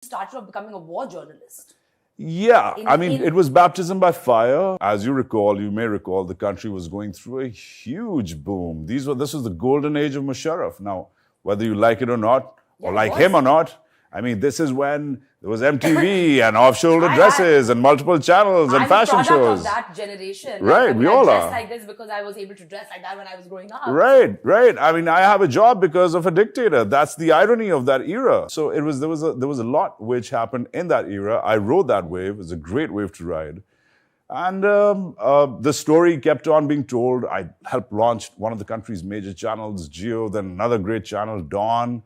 started off becoming a war journalist. Yeah, it was baptism by fire. As you may recall, the country was going through a huge boom. This was the golden age of Musharraf. Now, whether you like it or not, or like him or not, this is when there was MTV and off-shoulder dresses and multiple channels and fashion shows. I'm a product of that generation. Right, we all are. I are. dressed like this because I was able to dress like that when I was growing up. Right. I have a job because of a dictator. That's the irony of that era. So there was a lot which happened in that era. I rode that wave. It was a great wave to ride. And the story kept on being told. I helped launch one of the country's major channels, Geo, then another great channel, Dawn.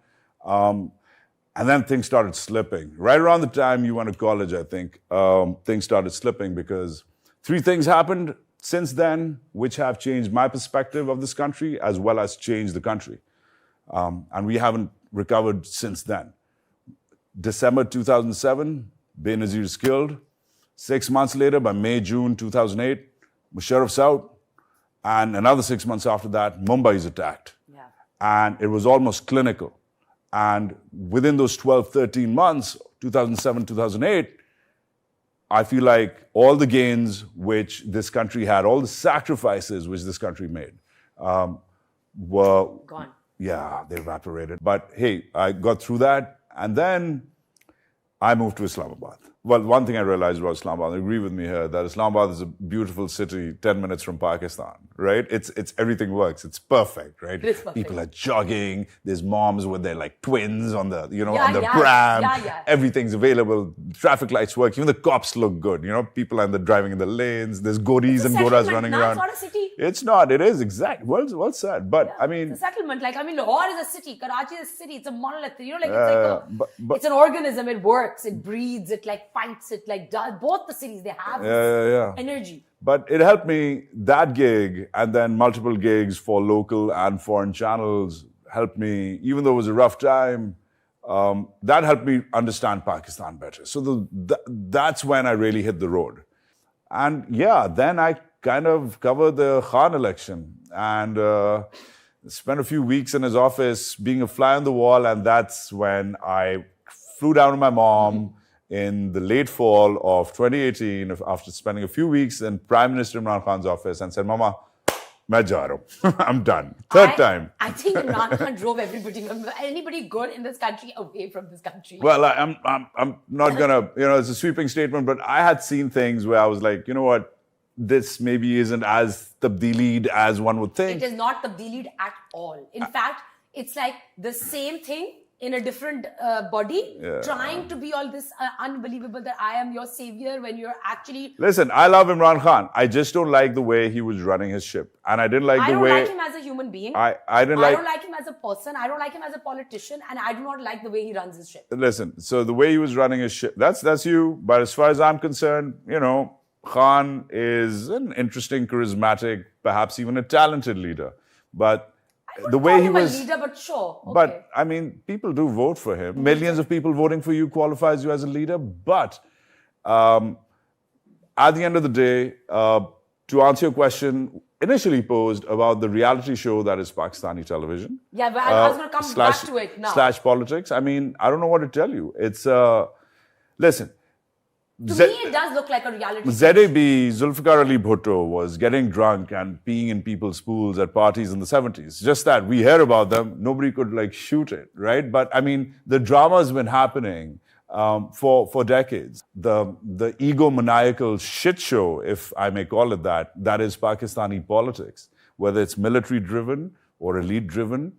And then things started slipping. Right around the time you went to college, I think, things started slipping because 3 things happened since then which have changed my perspective of this country as well as changed the country. And we haven't recovered since then. December 2007, Benazir is killed. 6 months later, by May, June 2008, Musharraf's out. And another 6 months after that, Mumbai is attacked. Yeah. And it was almost clinical. And within those 12, 13 months, 2007, 2008, I feel like all the gains which this country had, all the sacrifices which this country made, were gone. Yeah, they evaporated. But hey, I got through that. And then I moved to Islamabad. Well, one thing I realized about Islamabad, agree with me here, that Islamabad is a beautiful city 10 minutes from Pakistan, right? It's everything works. It's perfect, right? It is perfect. People are jogging. There's moms with their twins on the, on the pram. Yeah. Everything's available. Traffic lights work. Even the cops look good. People are driving in the lanes. There's Godis and Goras running around. It's not a city. It's not. It is exact. Well said. But it's a settlement. Lahore is a city. Karachi is a city. It's a monolith. It's an organism. It works. It breathes. It fights. It does. Both the cities, they have energy. But it helped me, that gig, and then multiple gigs for local and foreign channels helped me, even though it was a rough time, that helped me understand Pakistan better. So that's when I really hit the road. And then I kind of covered the Khan election and spent a few weeks in his office being a fly on the wall. And that's when I flew down to my mom in the late fall of 2018, after spending a few weeks in Prime Minister Imran Khan's office, and said, Mama, main ja raha hu. I'm done. Third time. I think Imran Khan drove anybody good in this country away from this country. Well, I'm not gonna, it's a sweeping statement, but I had seen things where I was like, you know what, this maybe isn't as tabdeelied as one would think. It is not tabdeelied at all. In fact, it's like the same thing in a different body, trying to be all this unbelievable that I am your savior when you're actually... Listen, I love Imran Khan. I just don't like the way he was running his ship. And I didn't like the way... I don't like him as a human being. I don't like him as a person. I don't like him as a politician. And I do not like the way he runs his ship. Listen, so the way he was running his ship, that's you. But as far as I'm concerned, Khan is an interesting, charismatic, perhaps even a talented leader. But the way he was a leader, but sure. Okay. But people do vote for him. Millions of people voting for you qualifies you as a leader. But at the end of the day, to answer your question initially posed about the reality show that is Pakistani television. Yeah, but I was going to come back to it now. / politics. I don't know what to tell you. It's listen. To me, it does look like a reality show. ZAB, Zulfikar Ali Bhutto, was getting drunk and peeing in people's pools at parties in the 70s. Just that. We hear about them. Nobody could shoot it, right? But the drama's been happening for decades. The egomaniacal shit show, if I may call it that is Pakistani politics. Whether it's military-driven or elite-driven,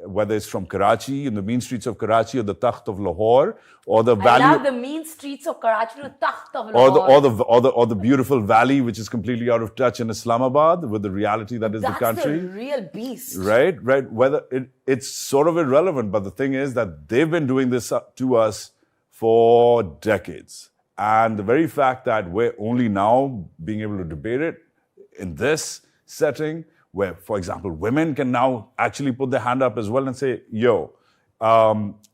whether it's from Karachi, in the mean streets of Karachi, or the Takht of Lahore, or the valley. I love the mean streets of Karachi, the Takht of Lahore. Or the beautiful valley, which is completely out of touch in Islamabad with the reality that is the country. That's the real beast. Right. Whether it's sort of irrelevant, but the thing is that they've been doing this to us for decades. And the very fact that we're only now being able to debate it in this setting, where, for example, women can now actually put their hand up as well and say, yo,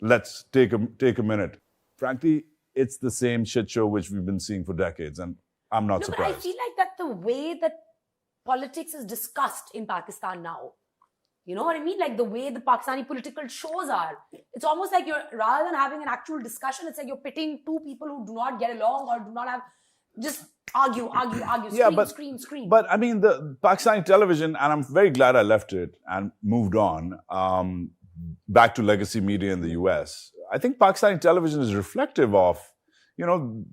let's take a minute. Frankly, it's the same shit show which we've been seeing for decades, and I'm not surprised. But I feel like that the way that politics is discussed in Pakistan now You know what I mean? Like the way the Pakistani political shows are. It's almost like rather than having an actual discussion, it's like you're pitting two people who do not get along or do not have, just argue, scream. But I mean, the Pakistani television, and I'm very glad I left it and moved on back to legacy media in the US. I think Pakistani television is reflective of,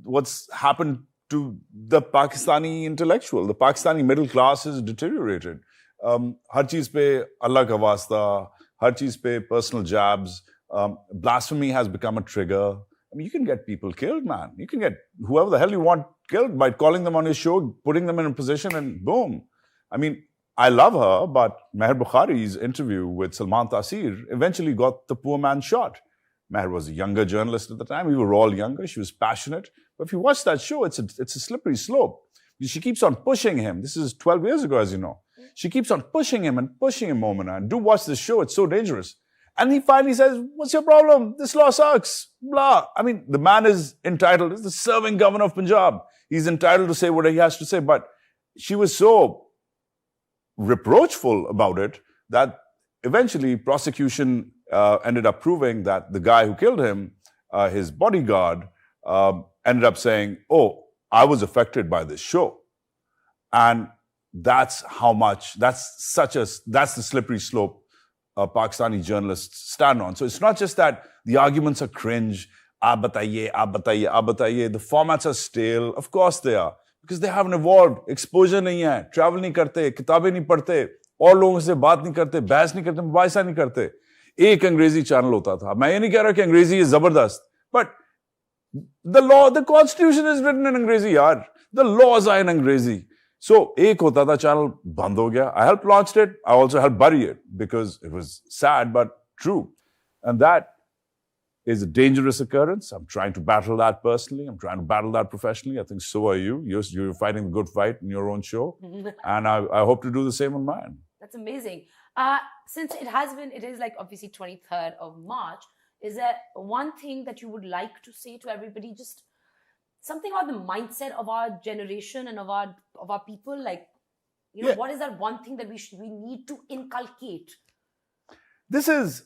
what's happened to the Pakistani intellectual. The Pakistani middle class has deteriorated. हर चीज पे अल्लाह का वास्ता, हर चीज पे personal jabs, blasphemy has become a trigger. I mean, you can get people killed, man. You can get whoever the hell you want killed by calling them on your show, putting them in a position, and boom. I mean, I love her, but Meher Bukhari's interview with Salman Taseer eventually got the poor man shot. Meher was a younger journalist at the time. We were all younger. She was passionate. But if you watch that show, it's a slippery slope. She keeps on pushing him. This is 12 years ago, as you know. She keeps on pushing him, Momina. And do watch this show. It's so dangerous. And he finally says, what's your problem? This law sucks. Blah. I mean, the man is entitled. He's the serving governor of Punjab. He's entitled to say what he has to say. But she was so reproachful about it that eventually prosecution ended up proving that the guy who killed him, his bodyguard, ended up saying, oh, I was affected by this show. And that's the slippery slope Pakistani journalists stand on. So it's not just that the arguments are cringe, aap bataiye. The formats are stale. Of course they are. Because they haven't evolved. Exposure nahi hai. Travel nahi karte. Kitabein nahi padhte. और लोगों से बात नहीं करते, बहस नहीं करते, मुबाहिसा नहीं करते. एक अंग्रेजी चैनल होता था. मैं ये नहीं कह रहा कि अंग्रेजी is जबरदस्त. But the constitution is written in अंग्रेजी यार. The laws are in अंग्रेजी. So, एक होता था channel बंद हो गया. I helped launch it. I also helped bury it because it was sad but true. And that is a dangerous occurrence. I'm trying to battle that personally. I'm trying to battle that professionally. I think so are you. You're fighting the good fight in your own show. And I hope to do the same on mine. That's amazing. Since it is like obviously 23rd of March, is there one thing that you would like to say to everybody? Just something about the mindset of our generation and of our people? Like, what is that one thing that we need to inculcate? This is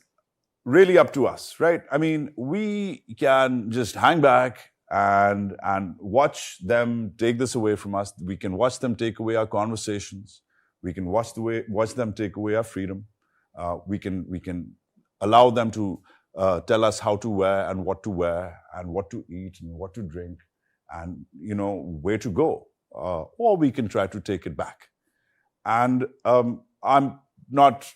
really up to us, right? I mean, we can just hang back and watch them take this away from us. We can watch them take away our conversations. We can watch them take away our freedom. We can allow them to tell us how to wear and what to eat and what to drink and, where to go. Or we can try to take it back. And I'm not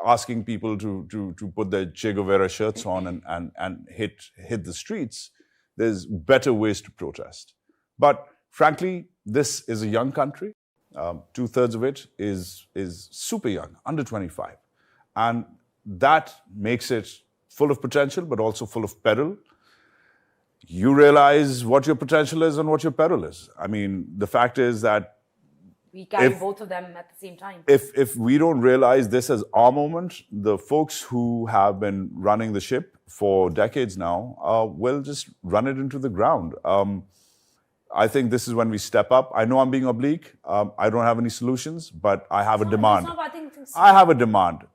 asking people to put their Che Guevara shirts on and hit the streets. There's better ways to protest. But frankly, this is a young country. 2/3 of it is super young, under 25. And that makes it full of potential, but also full of peril. You realize what your potential is and what your peril is. I mean, the fact is that we carry both of them at the same time. If we don't realize this as our moment, the folks who have been running the ship for decades now will just run it into the ground. I think this is when we step up. I know I'm being oblique. I don't have any solutions, but I have a demand. I have a demand.